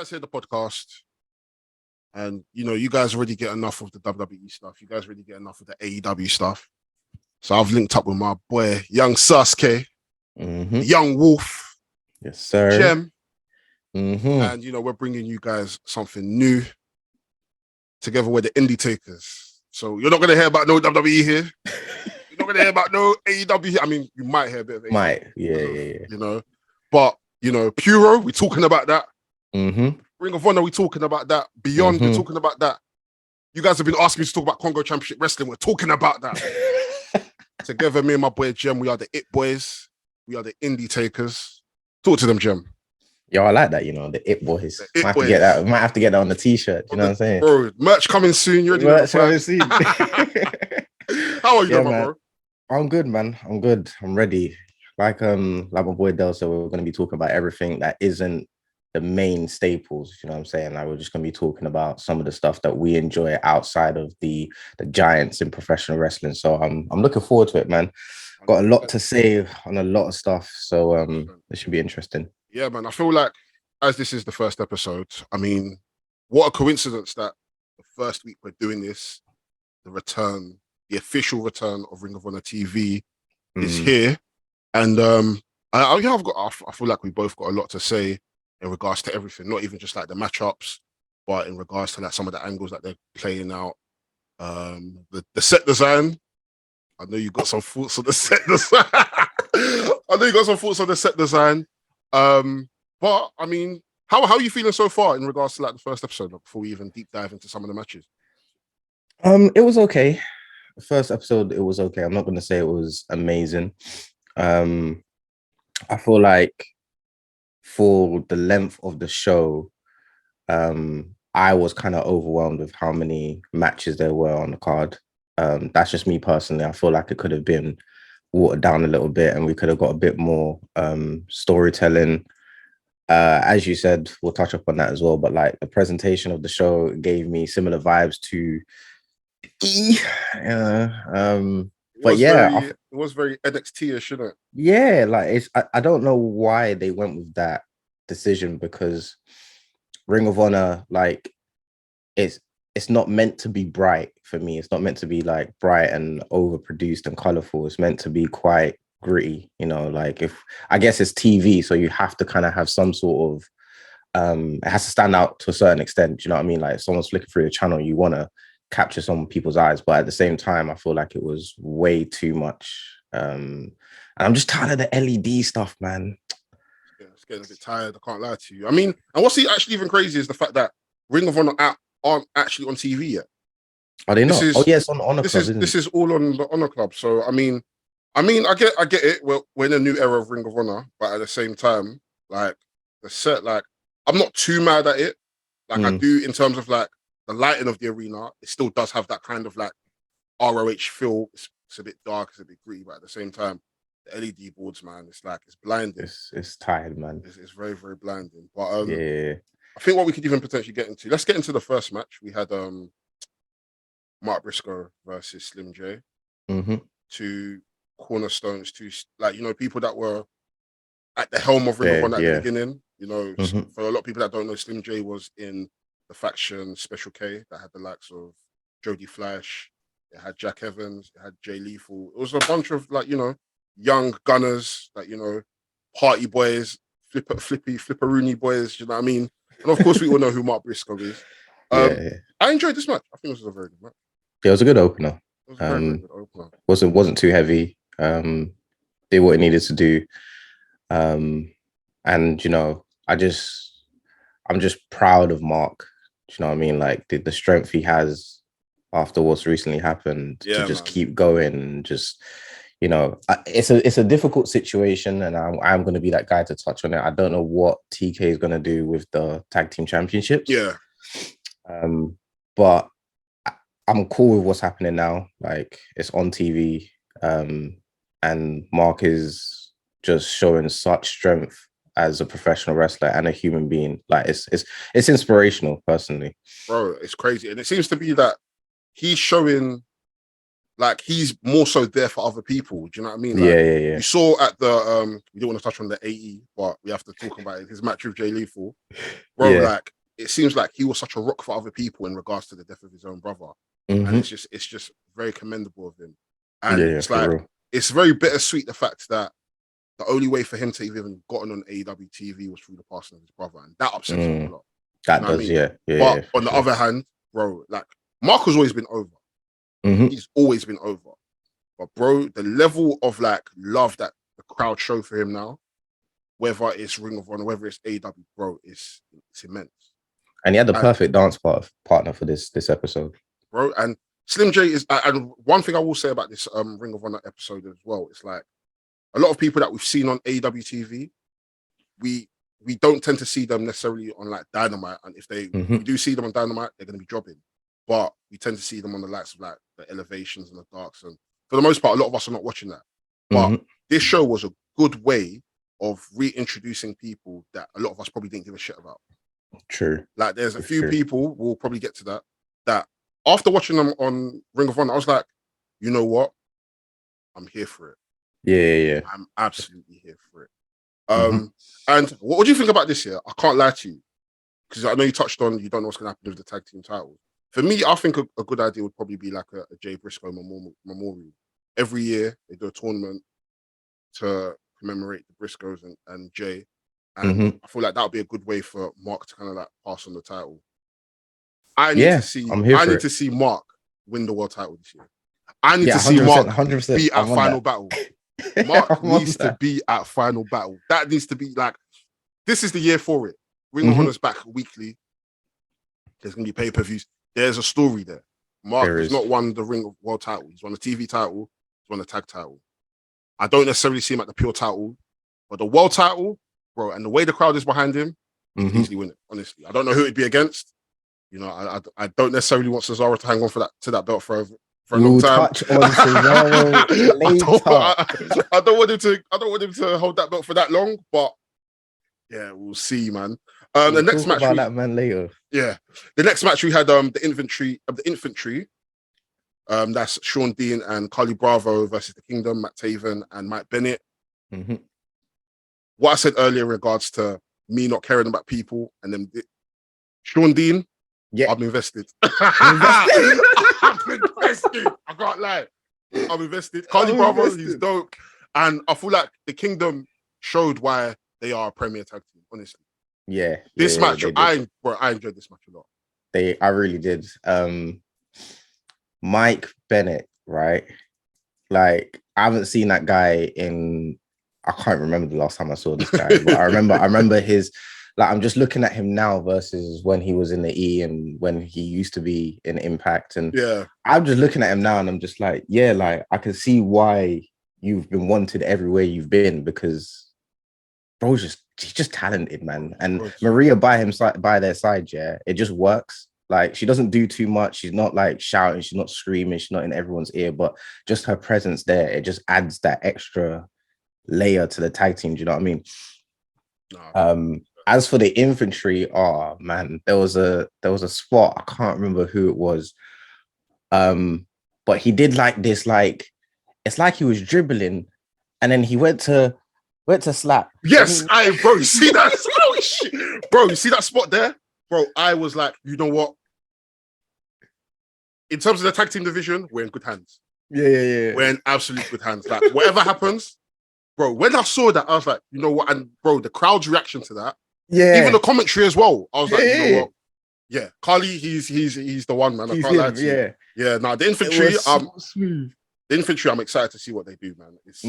guys hear the podcast, and you guys already get enough of the WWE stuff. You guys already get enough of the AEW stuff. So I've linked up with my boy, Young Sasuke, Young Wolf, yes sir, Jem, and we're bringing you guys something new. Together with the Indy Takers. So you're not going to hear about no WWE here. You're not going to hear about no AEW. I mean, you might hear a bit of AEW. Yeah. But, Puro, we're talking about that. Mm-hmm. Ring of Honor, we're talking about that. Beyond, we're talking about that. You guys have been asking me to talk about Congo Championship Wrestling. We're talking about that. Together, me and my boy Jem, we are the It Boys. We are the Indy Takers. Talk to them, Jem. Yo, I like that, the It Boys. Might have to get that on the t-shirt. You know what I'm saying? Bro, merch coming soon. You already know. Merch coming soon. How are you doing, bro? I'm good, man. I'm good. I'm ready. Like my boy Del said, we're going to be talking about everything that isn't the main staples. You know what I'm saying? Like, we're just going to be talking about some of the stuff that we enjoy outside of the giants in professional wrestling. So I'm looking forward to it, man. Got a lot to say on a lot of stuff. So it should be interesting. Yeah, man. I feel like, as this is the first episode, I mean, what a coincidence that the first week we're doing this, the official return of Ring of Honor TV is here. And I feel like we both got a lot to say in regards to everything, not even just like the matchups, but in regards to like some of the angles that they're playing out. The set design. I know you got some thoughts on the set design. But I mean, how are you feeling so far in regards to like the first episode, before we even deep dive into some of the matches? It was okay. The first episode, it was okay. I'm not going to say it was amazing. I feel like for the length of the show, I was kind of overwhelmed with how many matches there were on the card. That's just me personally. I feel like it could have been watered down a little bit and we could have got a bit more storytelling. As you said, we'll touch up on that as well, but like the presentation of the show gave me similar vibes to it was very NXT-ish, shouldn't it? Yeah, like I don't know why they went with that decision, because Ring of Honor, like, it's not meant to be bright for me. It's not meant to be like bright and overproduced and colorful. It's meant to be quite gritty, like, if I guess it's TV, so you have to kind of have some sort of it has to stand out to a certain extent. Do you know what I mean? Like, if someone's flicking through the channel, you want to capture some people's eyes, but at the same time, I feel like it was way too much. And I'm just tired of the LED stuff, man. Yeah, it's getting a bit tired. I can't lie to you. I mean, and what's actually even crazy is the fact that Ring of Honor aren't actually on TV yet. Are they not? Yes, on Honor Club. This is all on the Honor Club. So I mean, I get it. We're in a new era of Ring of Honor, but at the same time, like, the set, like, I'm not too mad at it. Like, I do in terms of like the lighting of the arena. It still does have that kind of like ROH feel. It's a bit dark, it's a bit gritty, but at the same time, the LED boards, man, it's like, it's blinding. It's tired, man. It's very, very blinding. But yeah, I think what we could even potentially get into. Let's get into the first match. We had Mark Briscoe versus Slim J. Two cornerstones, people that were at the helm of Ring of Honor at the beginning. For a lot of people that don't know, Slim J was in the faction Special K that had the likes of Jody Flash. It had Jack Evans. It had Jay Lethal. It was a bunch of young gunners, party boys, flipperoony boys. You know what I mean? And of course, we all know who Mark Briscoe is. I enjoyed this match. I think this was a very good match. Yeah, it was a good opener. It was a very good opener. Wasn't too heavy. Did what it needed to do. And I'm just proud of Mark. Do you know what I mean? Like, the strength he has after what's recently happened to just keep going and just, it's a difficult situation, and I'm going to be that guy to touch on it. I don't know what TK is going to do with the tag team championships. Yeah. But I'm cool with what's happening now. Like, it's on TV, and Mark is just showing such strength as a professional wrestler and a human being. Like, it's inspirational, personally. Bro, it's crazy. And it seems to be that he's showing like he's more so there for other people. Do you know what I mean? Like, yeah. You saw at the we don't want to touch on the AE, but we have to talk about it. His match with Jay Lethal, bro. Like it seems like he was such a rock for other people in regards to the death of his own brother, and it's just very commendable of him. And it's like it's very bittersweet the fact that the only way for him to have even gotten on AEW TV was through the passing of his brother, and that upsets him a lot. That does, yeah. But on the other hand, bro, like Mark has always been over. He's always been over. But bro, the level of like love that the crowd show for him now, whether it's Ring of Honor, whether it's AEW, bro, it's immense. And he had the perfect dance partner for this episode, bro. And Slim J is, and one thing I will say about this Ring of Honor episode as well, it's like a lot of people that we've seen on AEW TV, we don't tend to see them necessarily on like Dynamite, and if we do see them on Dynamite, they're going to be jobbing. But we tend to see them on the likes of like the Elevations and the Darks, and for the most part, a lot of us are not watching that. But this show was a good way of reintroducing people that a lot of us probably didn't give a shit about. True. Like there's a few people, we'll probably get to that after watching them on Ring of Honor, I was like, you know what? I'm here for it. Yeah. I'm absolutely here for it. And what do you think about this year? I can't lie to you, because I know you touched on you don't know what's going to happen with the tag team titles. For me, I think a good idea would probably be like a Jay Briscoe memorial. Every year they do a tournament to commemorate the Briscoes and Jay. And I feel like that would be a good way for Mark to kind of like pass on the title. I need to see Mark win the world title this year. I need to see Mark 100%, be at Final Battle. Mark needs to be at Final Battle. That needs to be like, this is the year for it. Ring of Honor's back weekly. There's going to be pay-per-views. There's a story there. Mark has not won the Ring of World title. He's won the TV title. He's won the tag title. I don't necessarily see him at the pure title, but the world title, bro, and the way the crowd is behind him, he can easily win it, honestly. I don't know who it'd be against. You know, I don't necessarily want Cesaro to hang on to that belt for a long time. Touch on Cesaro later. I don't want him to hold that belt for that long, but yeah, we'll see, man. The next match about that man later. Yeah, the next match we had the infantry. That's Sean Dean and Carly Bravo versus the Kingdom, Matt Taven and Mike Bennett. What I said earlier in regards to me not caring about people and then Sean Dean, I'm invested. I'm invested. I can't lie. I'm invested. Carly Bravo, he's dope. And I feel like the Kingdom showed why they are a premier tag team, honestly. Yeah. This match, I enjoyed this match a lot. I really did. Mike Bennett, right? Like, I haven't seen that guy I can't remember the last time I saw this guy, but I remember his, like, I'm just looking at him now versus when he was in the E and when he used to be in Impact. And I'm just looking at him now and I'm just like, yeah, like, I can see why you've been wanted everywhere you've been, because bro's she's just talented, man. And Maria by their side, it just works. Like, she doesn't do too much. She's not like shouting. She's not screaming. She's not in everyone's ear, but just her presence there, it just adds that extra layer to the tag team. Do you know what I mean? As for the infantry, oh man, there was a spot. I can't remember who it was. But he did like this, like, it's like he was dribbling and then he went to slap. Yes, bro, you see that? Bro, you see that spot there? Bro, I was like, you know what? In terms of the tag team division, we're in good hands. Yeah. We're in absolute good hands. Like, whatever happens, bro, when I saw that, I was like, you know what? And bro, the crowd's reaction to that, even the commentary as well, I was like, you know what? Yeah, Carly, he's the one, man. I can't lie to you. Yeah. Now the infantry, smooth. The infantry, I'm excited to see what they do, man. It's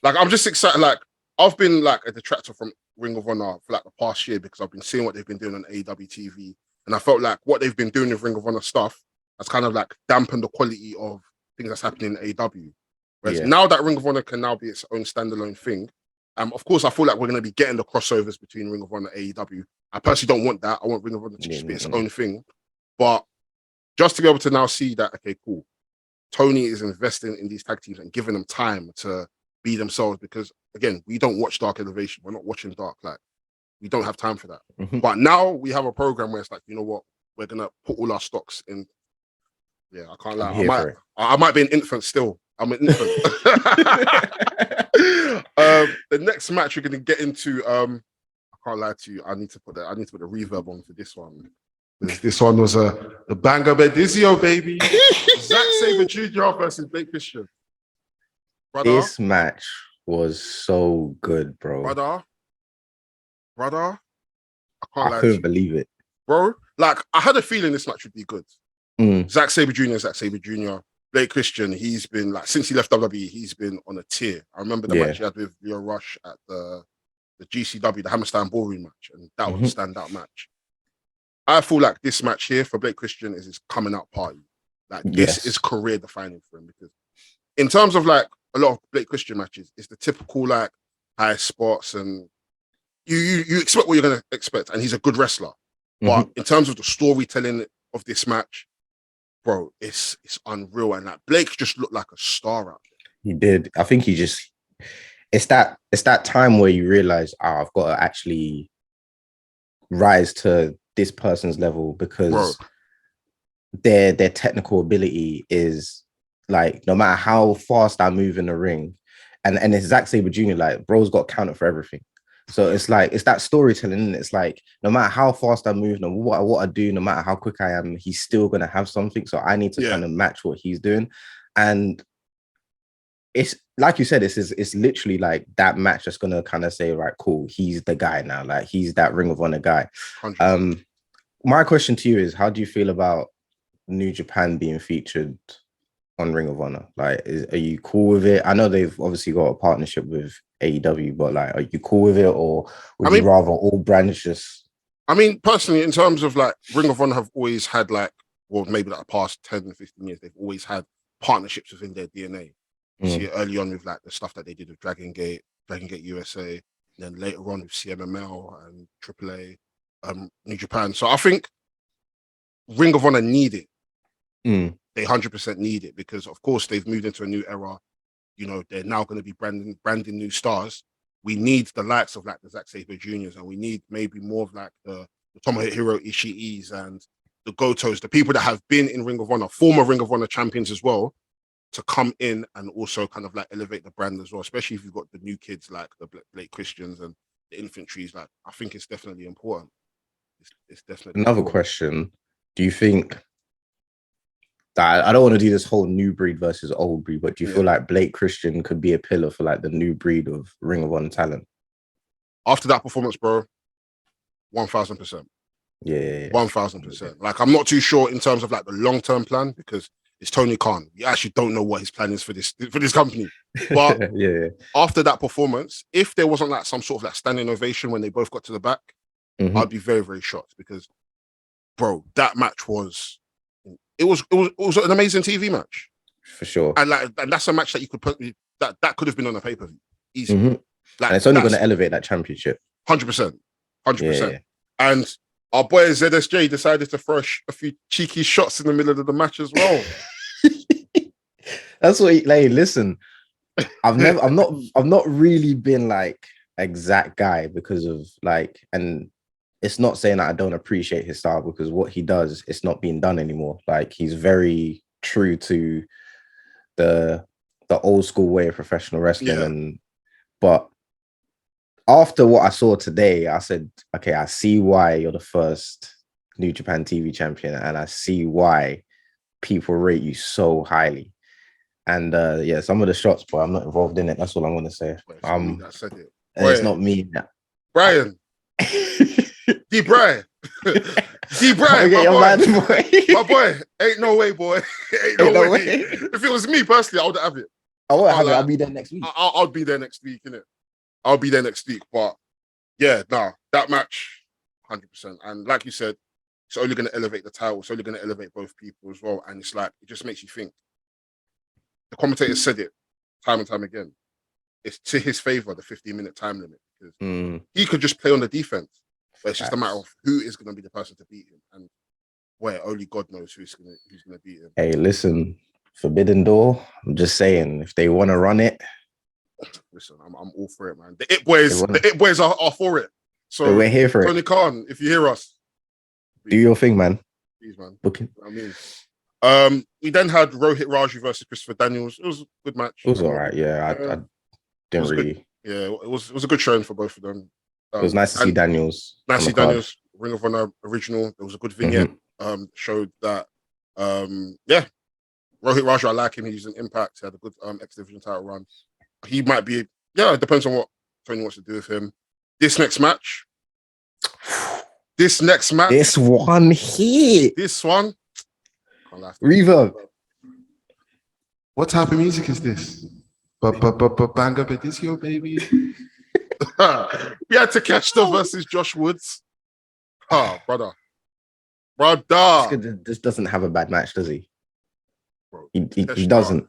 like, I'm just excited. Like, I've been like a detractor from Ring of Honor for like the past year because I've been seeing what they've been doing on AEW TV, and I felt like what they've been doing with Ring of Honor stuff has kind of like dampened the quality of things that's happening in AEW. Whereas now that Ring of Honor can now be its own standalone thing, of course, I feel like we're going to be getting the crossovers between Ring of Honor and AEW. I personally don't want that. I want Ring of Honor to just be its own thing. But just to be able to now see that, okay, cool, Tony is investing in these tag teams and giving them time to be themselves, because again, we don't watch Dark Elevation. We're not watching Dark. Like, we don't have time for that. But now we have a program where it's like, you know what, we're gonna put all our stocks in Yeah, I can't I'm lie. here for it. I might be an infant still. I'm an infant. The next match we're gonna get into. I can't lie to you. I need to put the reverb on for this one. This one was the banger Bedizio, baby. Zack Sabre Jr. versus Blake Christian. Brother, this match was so good, bro. Brother, I couldn't believe it, bro. Like, I had a feeling this match would be good. Zack Sabre Jr. Blake Christian, he's been like, since he left WWE, he's been on a tear. I remember the match he had with Leo Rush at the GCW, the Hammerstein Ballroom match, and that was a standout match. I feel like this match here for Blake Christian is his coming out party. Like, this is career defining for him, because in terms of like a lot of Blake Christian matches, it's the typical like high spots, and you expect what you're gonna expect, and he's a good wrestler. But in terms of the storytelling of this match, bro, it's unreal. And like, Blake just looked like a star out there. He did. I think it's that time where you realize, I've got to actually rise to this person's level, because their technical ability is like, no matter how fast I move in the ring, and it's Zack Sabre Jr., like, bro's got counter for everything. So it's like, it's that storytelling, and it's like, no matter how fast I move, no matter what I do, no matter how quick I am, he's still gonna have something. So I need to kind of match what he's doing. And it's like you said, it's literally like that match that's gonna kind of say, right, cool, he's the guy now. Like, he's that Ring of Honor guy. 100%. My question to you is, how do you feel about New Japan being featured on Ring of Honor? Like, are you cool with it? I know they've obviously got a partnership with AEW, but like, are you cool with it, or would you rather all brands just? I mean, personally, in terms of like, Ring of Honor have always had like, well, maybe like the past 10, 15 years, they've always had partnerships within their DNA. You see it early on with like the stuff that they did with Dragon Gate USA, and then later on with CMML and AAA, New Japan. So I think Ring of Honor need it. They 100% need it, because of course they've moved into a new era. You know, they're now going to be branding new stars. We need the likes of like the Zack Sabre Juniors, and we need maybe more of like the Tomohiro Ishii's and the Gotos, the people that have been in Ring of Honor, former Ring of Honor champions as well, to come in and also kind of like elevate the brand as well, especially if you've got the new kids like the Blake Christians and the infantries. Like, I think it's definitely important. It's definitely another important. Question. Do you think that, I don't want to do this whole new breed versus old breed, but do you feel like Blake Christian could be a pillar for like the new breed of Ring of Honor talent? After that performance, bro, 1000%. Yeah. 1000%. Like, I'm not too sure in terms of like the long-term plan, because it's Tony Khan. You actually don't know what his plan is for this company. But after that performance, if there wasn't like some sort of like standing ovation when they both got to the back, I'd be very, very shocked, because, bro, that match was an amazing TV match for sure. And that's a match that you could put that could have been on a pay-per-view easily. Like, and it's only going to elevate that championship. 100%. And our boy ZSJ decided to throw a few cheeky shots in the middle of the match as well. That's what listen, I've not really been like exact guy, because of like, and it's not saying that I don't appreciate his style, because what he does, it's not being done anymore. Like, he's very true to the old school way of professional wrestling. But after what I saw today, I said, okay, I see why you're the first New Japan TV champion, and I see why people rate you so highly. And some of the shots, but I'm not involved in it. That's all I'm going to say. That said it. It's not me. Brian. D. Brian. D. Brian, my boy. Ain't no way, boy. Ain't no way. If it was me personally, I would have it. I won't have it. I'll be there next week. I'll be there next week, innit? I'll be there next week. But yeah, that match, 100%. And like you said, it's only going to elevate the title. It's only going to elevate both people as well. And it's like, it just makes you think. The commentator said it time and time again. It's to his favor, the 15-minute time limit, because he could just play on the defense. But it's just a matter of who is going to be the person to beat him, and where only God knows who's going to beat him. Hey, listen, Forbidden Door. I'm just saying, if they want to run it, listen, I'm all for it, man. The It Boys are for it. So we're here for Tony Khan, if you hear us, do your thing, man. Please, man. Book it. I mean, We then had Rohit Raju versus Christopher Daniels. It was a good match. It was all right. Yeah, I didn't really. Good. Yeah, it was a good showing for both of them. It was nice to see Daniels. Nice to see Daniels, Ring of Honor original. It was a good vignette. Showed that. Yeah, Rohit Raju, I like him. He's an impact. He had a good X Division title run. He might be. Yeah, it depends on what Tony wants to do with him. This one here. This one. Reverb. What type of music is this? Bang up at this, yo, baby. We had Takeshita versus Josh Woods. Oh, brother. This doesn't have a bad match, does he? Bro, he doesn't.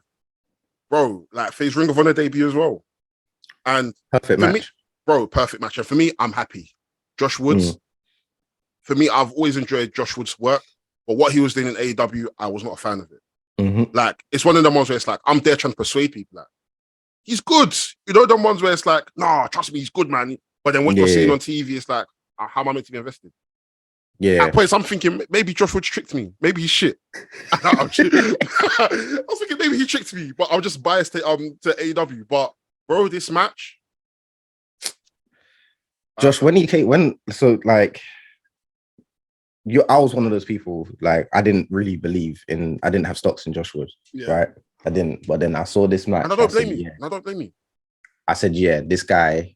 Bro, like for his Ring of Honor debut as well. And perfect match. Me, bro, perfect match. And for me, I'm happy. Josh Woods, for me, I've always enjoyed Josh Woods' work, but what he was doing in AEW, I was not a fan of it. Like, it's one of them ones where it's like, I'm there trying to persuade people. Like, he's good. You know, them ones where it's like, nah, trust me, he's good, man. But then what you're seeing on TV, it's like, how am I meant to be invested? Yeah. At points, I'm thinking, maybe Josh Woods tricked me. Maybe he's shit. I was thinking, maybe he tricked me, but I'm just biased to AEW. But, bro, this match. Josh, when he came, I was one of those people, like, I didn't really believe in, I didn't have stocks in Josh Woods, right? I didn't, but then I saw this match. And I don't blame you. I said, yeah, this guy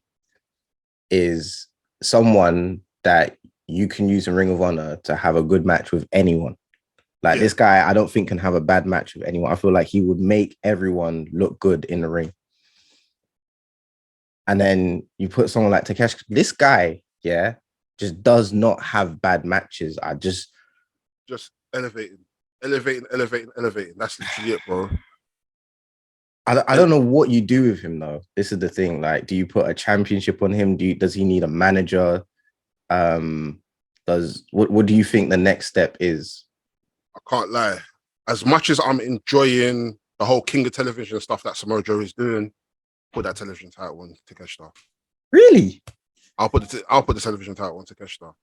is someone that you can use in Ring of Honor to have a good match with anyone. Like, this guy, I don't think can have a bad match with anyone. I feel like he would make everyone look good in the ring. And then you put someone like Takeshi, this guy, just does not have bad matches. Just elevating. That's literally it, bro. I don't know what you do with him though. This is the thing. Like, do you put a championship on him? Does he need a manager? What do you think the next step is? I can't lie. As much as I'm enjoying the whole King of Television stuff that Samoa Joe is doing, put that television title on Takeshita. Really? I'll put the television title on Takeshita.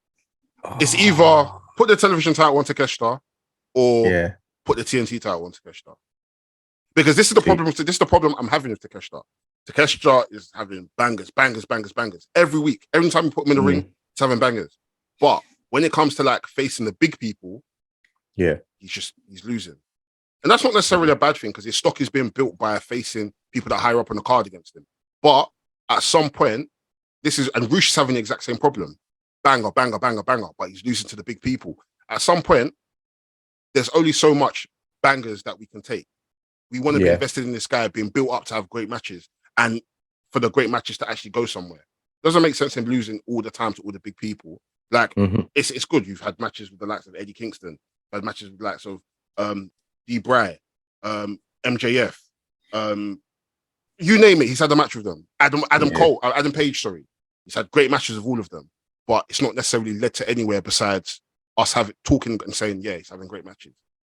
It's either put the television title on Takeshita or put the TNT title on Takeshita. Because this is the problem. This is the problem I'm having with Takeshita. Takeshita is having bangers. Every week. Every time you put him in the ring, he's having bangers. But when it comes to like facing the big people, he's losing. And that's not necessarily a bad thing because his stock is being built by facing people that higher up on the card against him. But at some point, and Roosh is having the exact same problem. Banger, but he's losing to the big people. At some point, there's only so much bangers that we can take. We want to be invested in this guy being built up to have great matches and for the great matches to actually go somewhere. Doesn't make sense him losing all the time to all the big people. Like, it's good. You've had matches with the likes of Eddie Kingston, had matches with the likes of D. Bry, MJF, you name it, he's had a match with them. Adam Page, sorry. He's had great matches with all of them, but it's not necessarily led to anywhere besides us talking and saying, he's having great matches.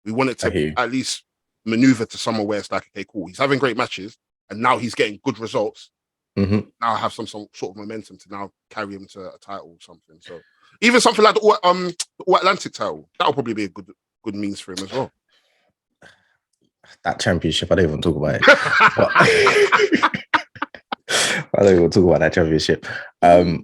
We want it to at least maneuver to somewhere where it's like, okay, cool. He's having great matches, and now he's getting good results. Now I have some sort of momentum to now carry him to a title or something. So even something like the All Atlantic title, that'll probably be a good means for him as well. That championship, I don't even talk about it. I don't even talk about that championship.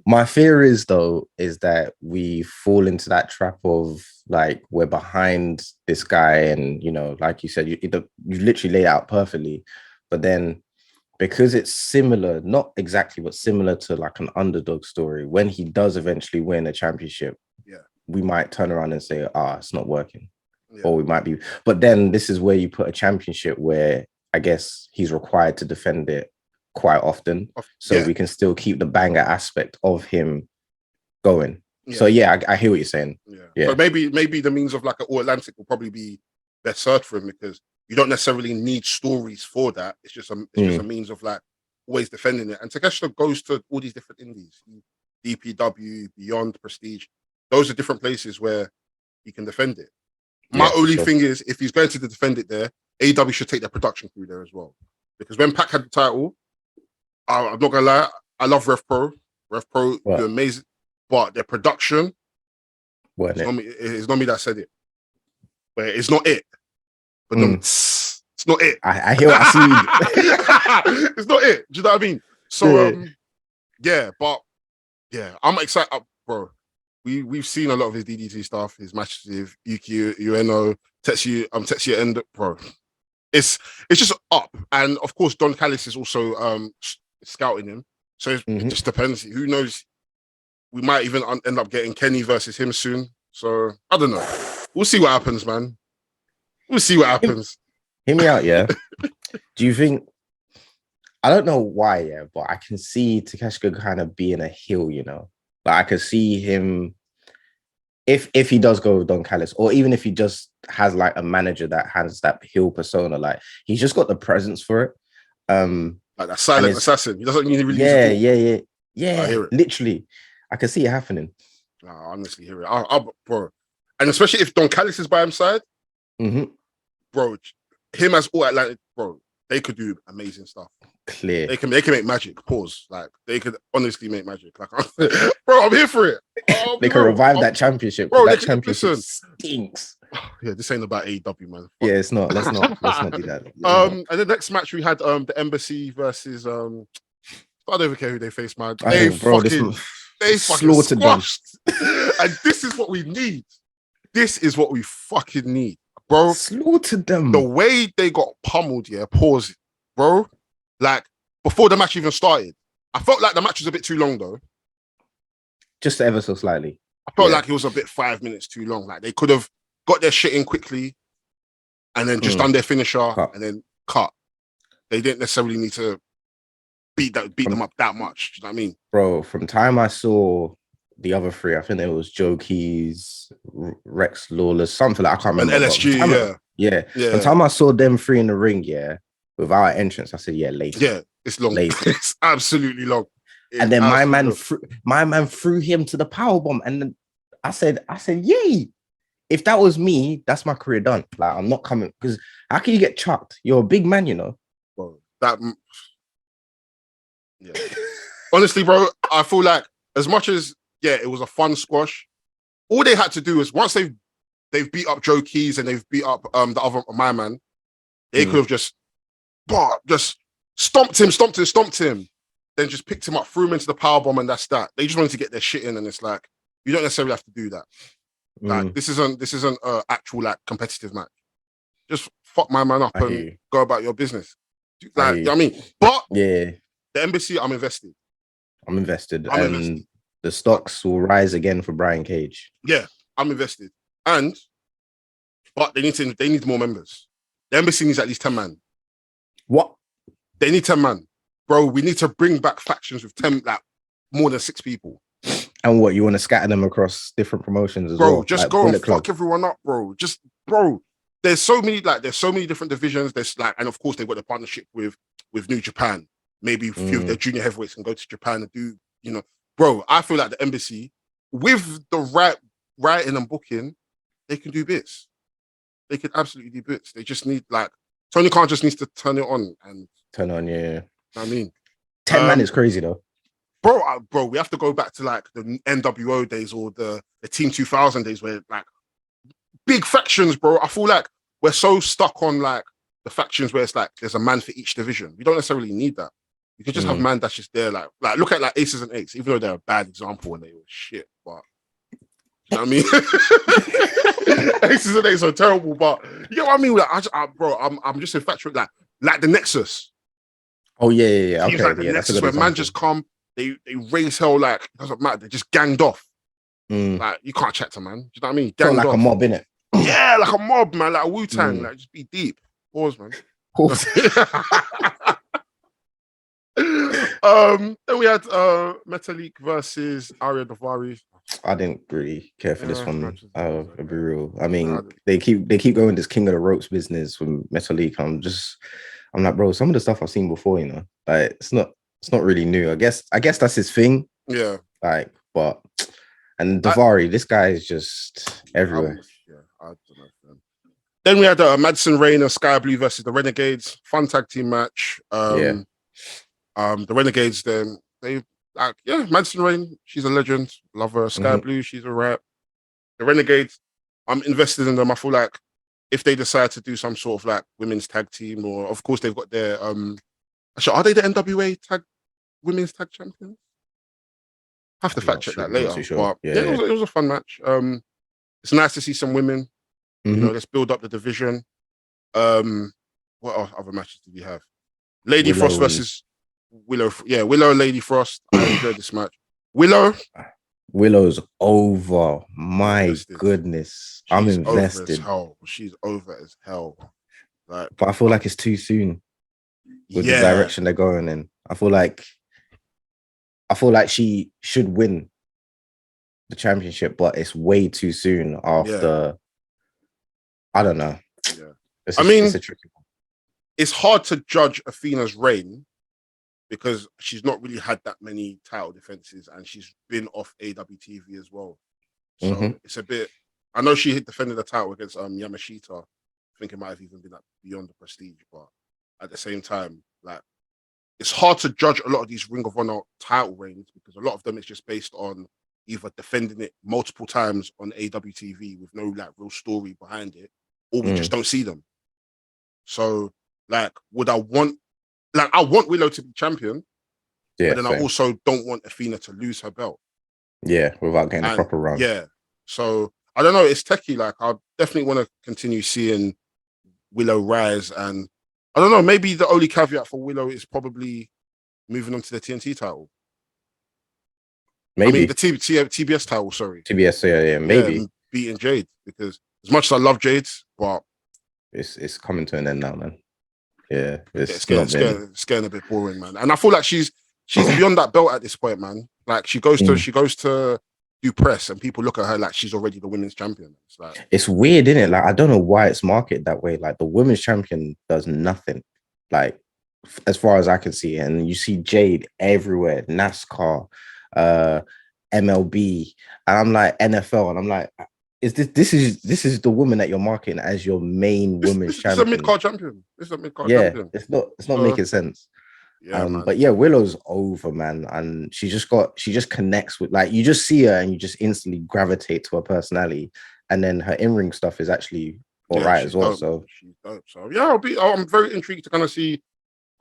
My fear is that we fall into that trap of like, we're behind this guy, and like you said, you literally laid it out perfectly. But then, because it's similar, not exactly, but similar to like an underdog story, when he does eventually win a championship, we might turn around and say, it's not working. Or we might be, but then this is where you put a championship where I guess he's required to defend it quite often, so we can still keep the banger aspect of him going. So I hear what you're saying. So maybe the means of like an All Atlantic will probably be best served for him, because you don't necessarily need stories for that. It's just a means of like always defending it. And Takeshita goes to all these different indies, DPW, Beyond, Prestige. Those are different places where he can defend it. My only thing is, if he's going to defend it there, AEW should take their production crew there as well. Because when Pac had the title, I'm not going to lie, I love Rev Pro. Rev Pro do amazing, but their production, it's not me that said it. But it's not it. but no, it's not it. I hear what I see. It's not it. Do you know what I mean? So but yeah, I'm excited, bro. We've seen a lot of his DDT stuff, his matches with Yuki Ueno, Tetsuya Endo, bro. It's just up, and of course Don Callis is also scouting him. So it just depends. Who knows? We might even end up getting Kenny versus him soon. So I don't know. We'll see what happens, man. We'll see what happens. Hear me out, yeah. Do you think? I don't know why, yeah, but I can see Takeshita kind of being a heel, you know. Like I could see him if he does go with Don Callis, or even if he just has like a manager that has that heel persona, like he's just got the presence for it. Like that silent assassin. He doesn't really use yeah. I hear it. Literally, I can see it happening. I honestly hear it, bro. And especially if Don Callis is by his side, bro, him as All Atlantic, bro, they could do amazing stuff. Clear. They can make magic. Pause. Like they could honestly make magic. Like, bro, I'm here for it. They can revive that championship. Bro, that championship stinks. Yeah, this ain't about AEW, man. Fuck. Yeah, it's not. Let's not do that. And the next match we had the Embassy versus I don't even care who they faced, man. They fucking slaughtered them. And this is what we need. This is what we fucking need, bro. Slaughtered them. The way they got pummeled, yeah. Pause, bro. Like before the match even started, I felt like the match was a bit too long, though. Just ever so slightly. I felt like it was a bit 5 minutes too long. Like they could have got their shit in quickly, and then just done their finisher and then cut. They didn't necessarily need to beat them up that much. Do you know what I mean, bro? From time I saw the other three, I think there was Joe Keys, Rex Lawless, something like I can't remember. And LSG, yeah. From time I saw them three in the ring, with our entrance, I said, lazy. Yeah, it's long. Lazy. It's absolutely long. And then my man threw him to the powerbomb, and then I said, yay! If that was me, that's my career done. Like I'm not coming, because how can you get chucked? You're a big man, you know. Bro, honestly, bro, I feel like as much as it was a fun squash, all they had to do is once they've beat up Joe Keys and they've beat up the other my man, they could have just stomped him, then just picked him up, threw him into the powerbomb, and that's that. They just wanted to get their shit in, and it's like you don't necessarily have to do that. Like this isn't an actual like competitive match. Just fuck my man up and go about your business. Like you know what I mean? But the Embassy, I'm invested. And the stocks will rise again for Brian Cage. Yeah, I'm invested. But they need more members. The Embassy needs at least 10 man. What? They need 10 man. Bro, we need to bring back factions with 10, like more than 6 people. And what, you want to scatter them across different promotions as well? Bro, just like go and fuck everyone up, bro. There's so many different divisions. There's and of course they've got a partnership with New Japan. Maybe a few of their junior heavyweights can go to Japan and do, bro, I feel like the Embassy, with the right writing and booking, they can do bits. They can absolutely do bits. They just need Tony Khan just needs to turn it on and turn on, yeah. I mean, 10 man is crazy though, bro. We have to go back to the NWO days or the Team 2000 days where big factions, bro. I feel like we're so stuck on the factions where it's there's a man for each division. We don't necessarily need that. You can just have man that's just there. Look at Aces and Eights, even though they're a bad example and they were shit, but you know what I mean? Aces and Eights are terrible, but you know what I mean? I'm just infatuated. Like the Nexus. Oh yeah. Okay, like the Nexus where man just come, they raise hell it doesn't matter. They just ganged off. You can't chat to man. Do you know what I mean? Ganged off. A mob, innit? Yeah, like a mob, man. Like a Wu-Tang. Just be deep. Pause, man. Pause. Then we had Metalik versus Arya Davari. I didn't really care for this one. I'll be real. I mean, they keep going this King of the Ropes business from Metalik. I'm like, bro, some of the stuff I've seen before, it's not really new. I guess that's his thing. Yeah. And Davari, this guy is just everywhere. I don't know. Then we had Madison Rain and Sky Blue versus the Renegades. Fun tag team match. The Renegades, then Madison Rain, she's a legend. Love her. Sky Blue, she's a rap. The Renegades, I'm invested in them. I feel like if they decide to do some sort of like women's tag team, or of course they've got their actually, are they the NWA women's tag champions? Have to fact check that later. Not sure. But yeah, it was a fun match. It's nice to see some women. You know, let's build up the division. What other matches did we have? Lady Willow Frost versus Willow. Yeah, Willow and Lady Frost. I enjoyed this match. Willow's over. My goodness. I'm invested. Over as hell. She's over as hell. Like, but I feel like it's too soon with the direction they're going in. I feel like she should win the championship, but it's way too soon after. I don't know. Yeah. It's a tricky one. It's hard to judge Athena's reign because she's not really had that many title defenses, and she's been off AWTV as well. So it's a bit. I know she defended the title against Yamashita. I think it might have even been beyond the prestige, but at the same time, like, it's hard to judge a lot of these Ring of Honor title reigns because a lot of them is just based on either defending it multiple times on AWTV with no like real story behind it, or we just don't see them. So, like, I want Willow to be champion, but then I also don't want Athena to lose her belt. Yeah, without getting a proper run. Yeah. So I don't know. It's techie. Like, I definitely want to continue seeing Willow rise, and I don't know. Maybe the only caveat for Willow is probably moving on to the TNT title. Maybe I mean, the TBS title. Sorry, TBS. Yeah, maybe beating Jade, because as much as I love Jade, but it's coming to an end now, man. Yeah, it's getting a bit boring, man. And I feel like she's beyond that belt at this point, man. Like, she goes to do press, and people look at her like she's already the women's champion. It's like, it's weird, isn't it? Like, I don't know why it's marketed that way. Like, the women's champion does nothing, like, as far as I can see. And you see Jade everywhere, NASCAR, MLB, and I'm like NFL, and I'm like, this is the woman that you're marketing as your main women's champion? It's a mid-card champion. Champion. It's not making sense. Yeah, but yeah, Willow's over, man, and she just connects with, like, you just see her and you just instantly gravitate to her personality, and then her in-ring stuff is actually all right as well. Dope. So she's dope. So yeah, I'm very intrigued to kind of see.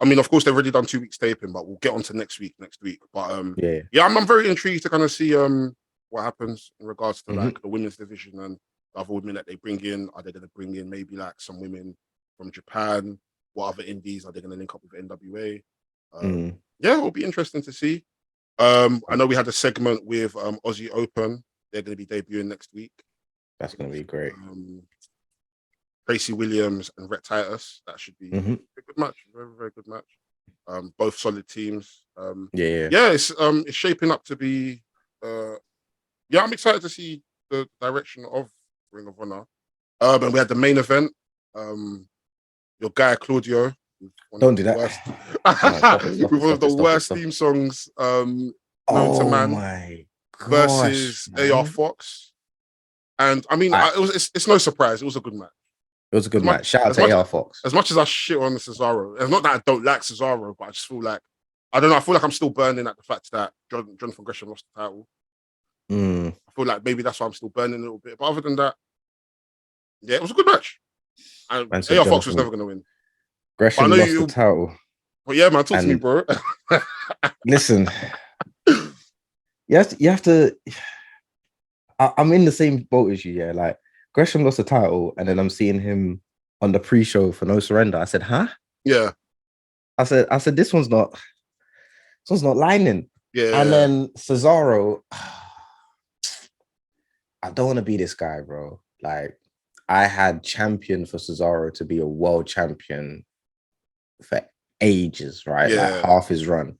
I mean, of course, they've already done 2 weeks taping, but we'll get on to next week. But I'm very intrigued to kind of see what happens in regards to like the women's division and the other women that they bring in. Are they going to bring in maybe like some women from Japan? What other indies are they going to link up with NWA? Yeah, it'll be interesting to see. I know we had a segment with Aussie Open. They're going to be debuting next week. That's going to be great. Tracy Williams and Rhett Titus. That should be a good match. Very, very good match. Both solid teams. It's shaping up to be. I'm excited to see the direction of Ring of Honor. And we had the main event. Your guy Claudio. Don't do that. With one of the worst theme songs known to man. My gosh, versus AR Fox. And I mean, it's no surprise. It was a good match. It was a good match. Shout out to AR Fox. As much as I shit on Cesaro, it's not that I don't like Cesaro, but I just feel like, I don't know, I feel like I'm still burning at the fact that Jonathan Gresham lost the title. I feel like maybe that's why I'm still burning a little bit. But other than that, yeah, it was a good match. And AR Fox was never going to win. Gresham lost the title. But yeah, man, talk to me, bro. Listen, you have to. I'm in the same boat as you, yeah. Like, Gresham lost the title, and then I'm seeing him on the pre-show for No Surrender. I said, huh? Yeah. I said, this one's not lining. Yeah. And then Cesaro, I don't want to be this guy, bro. Like, I had championed for Cesaro to be a world champion for ages, right? Yeah. Like, half his run.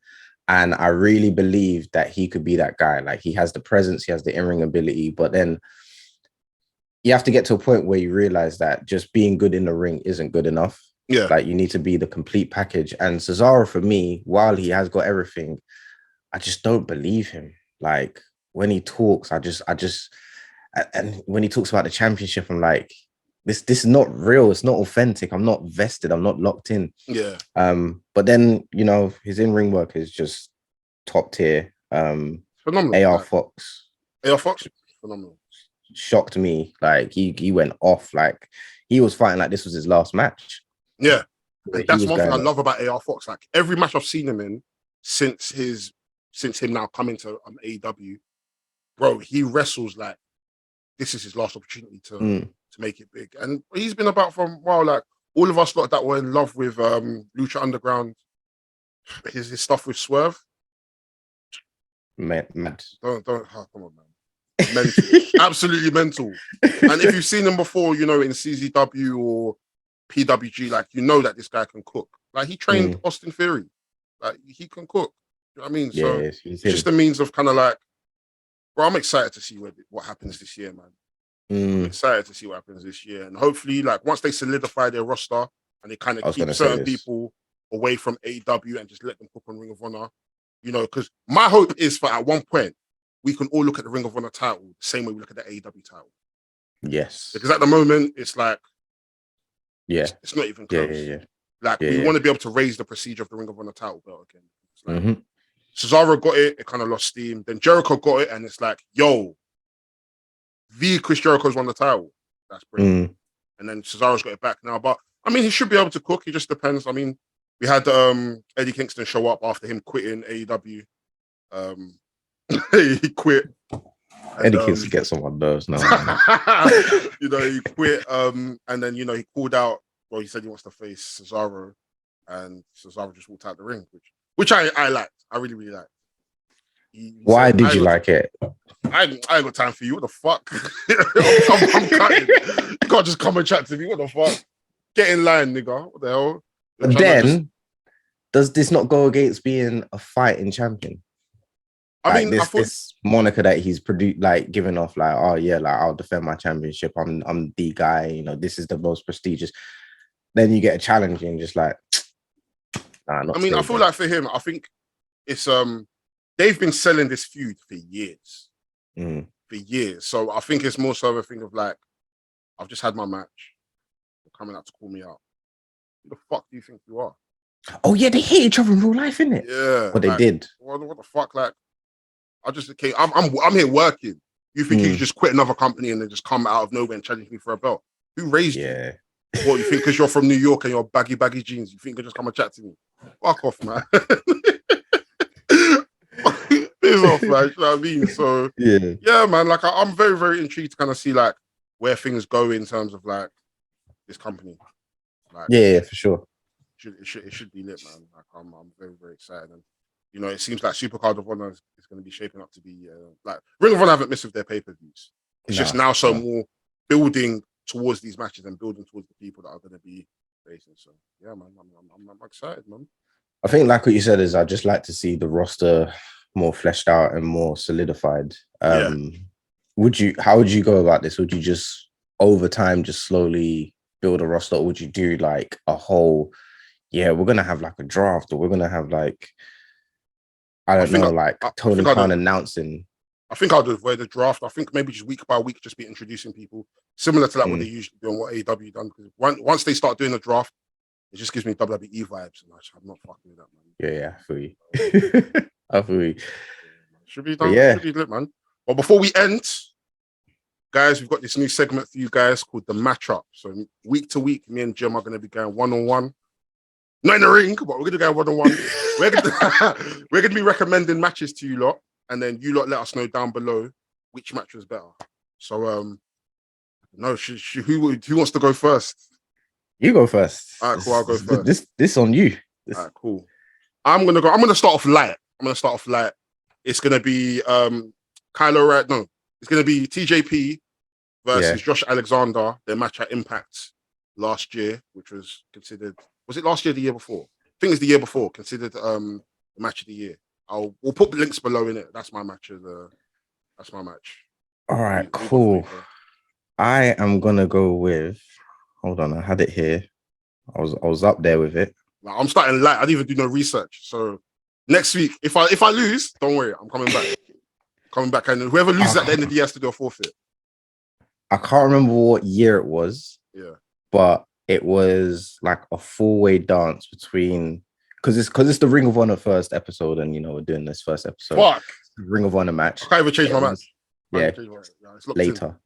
And I really believed that he could be that guy. Like, he has the presence, he has the in-ring ability, but then you have to get to a point where you realize that just being good in the ring isn't good enough. Yeah. Like, you need to be the complete package. And Cesaro, for me, while he has got everything, I just don't believe him. Like, when he talks, and when he talks about the championship, I'm like, this is not real. It's not authentic. I'm not vested. I'm not locked in. Yeah. But then, you know, his in-ring work is just top tier. Phenomenal. AR Fox, phenomenal. shocked me. Like he went off. Like he was fighting like this was his last match. Yeah. Like, and that's one thing I love about AR Fox. Like every match I've seen him in since him now coming to AEW, bro, he wrestles like this is his last opportunity to make it big. And he's been about for a while. Like all of us lot that were in love with Lucha Underground, his stuff with Swerve. Mad. Don't come on, man. Mental. Absolutely mental. And if you've seen him before, in CZW or PWG, like that this guy can cook. Like he trained Austin Theory. Like he can cook. You know what I mean? So it's just a means of kind of like, bro, I'm excited to see what happens this year, man. I'm excited to see what happens this year. And hopefully, like once they solidify their roster and they kind of keep certain people away from AEW and just let them cook on Ring of Honor, because my hope is for at one point we can all look at the Ring of Honor title the same way we look at the AEW title. Yes. Because at the moment, it's like, it's not even close. Yeah. Like, we want to be able to raise the prestige of the Ring of Honor title belt again. It's like, Cesaro got it kind of lost steam. Then Jericho got it, and it's like, yo, Chris Jericho's won the title. That's brilliant. And then Cesaro's got it back now. But, I mean, he should be able to cook. It just depends. I mean, we had Eddie Kingston show up after him quitting AEW. He quit. Eddie Kingston gets on my nerves now. He quit. And then, he called out. Well, he said he wants to face Cesaro, and Cesaro just walked out the ring, which I liked. I really, really liked. Why did you like it? I ain't got time for you. What the fuck? I'm cutting. You can't just come and chat to me. What the fuck? Get in line, nigga. What the hell? Then, does this not go against being a fighting champion? I mean, this moniker that he's produced, like giving off, like, oh yeah, like I'll defend my championship. I'm the guy. This is the most prestigious. Then you get a challenge and just like, nah, not. I mean, I feel like for him, I think it's they've been selling this feud for years. For years. So I think it's more so a thing of like, I've just had my match. You're coming out to call me out. Who the fuck do you think you are? Oh yeah, they hate each other in real life, innit? Yeah. What they did. What the fuck? Like, I just came. I'm here working. You think you could just quit another company and then just come out of nowhere and challenge me for a belt? Who raised you? What, you think because you're from New York and you're baggy jeans, you think you can just come and chat to me? Fuck off, man. Piss off, man. You know what I mean? So yeah, man. Like I'm very, very intrigued to kind of see like where things go in terms of like this company. Like, for sure. It should be lit, man. Like I'm very, very excited. And it seems like Supercard of Honor is going to be shaping up to be like Ring of Honor haven't missed with their pay-per-views. It's just now more building towards these matches and building towards the people that are going to be facing. So yeah, man, I'm excited, man. I think like what you said is I'd just like to see the roster more fleshed out and more solidified. How would you go about this? Would you just over time just slowly build a roster, or would you do like a whole we're gonna have like a draft, or we're gonna have like Tony Khan announcing? I think I'll do the draft. I think maybe just week by week, just be introducing people similar to like what they usually do and what AEW done. Because once they start doing the draft, it just gives me WWE vibes, and I'm not fucking with that, man. Yeah, I feel you. I feel you. Should be done. Should be lit, man. But before we end, guys, we've got this new segment for you guys called the matchup. So week to week, me and Jem are going to be going 1-on-1. Not in the ring, but we're going to go 1-on-1. We're going to be recommending matches to you lot, and then you lot let us know down below which match was better. So, who wants to go first? You go first. All right, cool. I'll go first. This on you. All right, cool. I'm gonna start off light. It's gonna be Kylo Ren. No, it's gonna be TJP versus Josh Alexander. Their match at Impact last year, which was considered. Was it last year or the year before? I think it's the year before. Considered the match of the year. We'll put the links below in it. That's my match. That's my match. All right, cool. I am gonna go with. Hold on, I had it here. I was up there with it. Like, I'm starting light. I didn't even do no research. So next week, if I lose, don't worry, I'm coming back. And whoever loses at the end of the year has to do a forfeit. I can't remember what year it was. Yeah, but it was like a 4-way dance between because it's the Ring of Honor first episode, and we're doing this first episode. Fuck. Ring of Honor match. I can't even change my match. Later.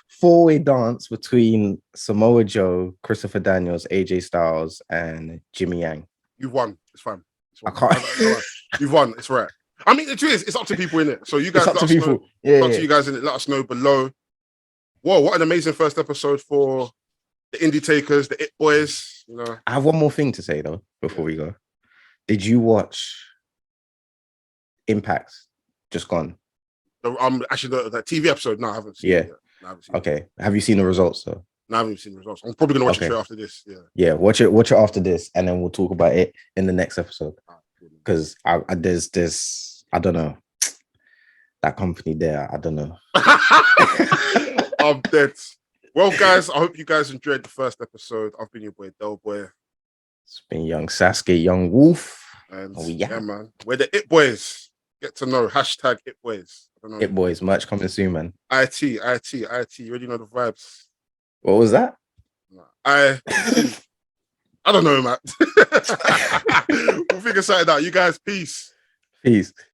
Four-way dance between Samoa Joe, Christopher Daniels, AJ Styles, and Jimmy Yang. You've won. It's fine. I can't. You've won. It's right. I mean, it's up to people in it. So you guys, it's up to people. Yeah, up to you guys in it. Let us know below. Whoa, what an amazing first episode for the Indy Takers, the It Boys. You know, I have one more thing to say though before we go. Did you watch Impact? Just gone. Actually, the TV episode. No, I haven't seen it yet. No, I haven't seen okay. Have you seen the results though? No, I haven't seen the results. I'm probably gonna watch it straight after this. Yeah. Yeah, watch it after this, and then we'll talk about it in the next episode. Because there's I don't know. That company there, I don't know. I'm dead. Well, guys, I hope you guys enjoyed the first episode. I've been your boy Delboy. It's been young Sasuke, young Wolf. And yeah, man. We're the It Boys. Get to know. # It Boys. I don't know. It Boys, merch coming soon, man. IT. You already know the vibes. What was that? I don't know, man. We'll figure something out. You guys, peace. Peace.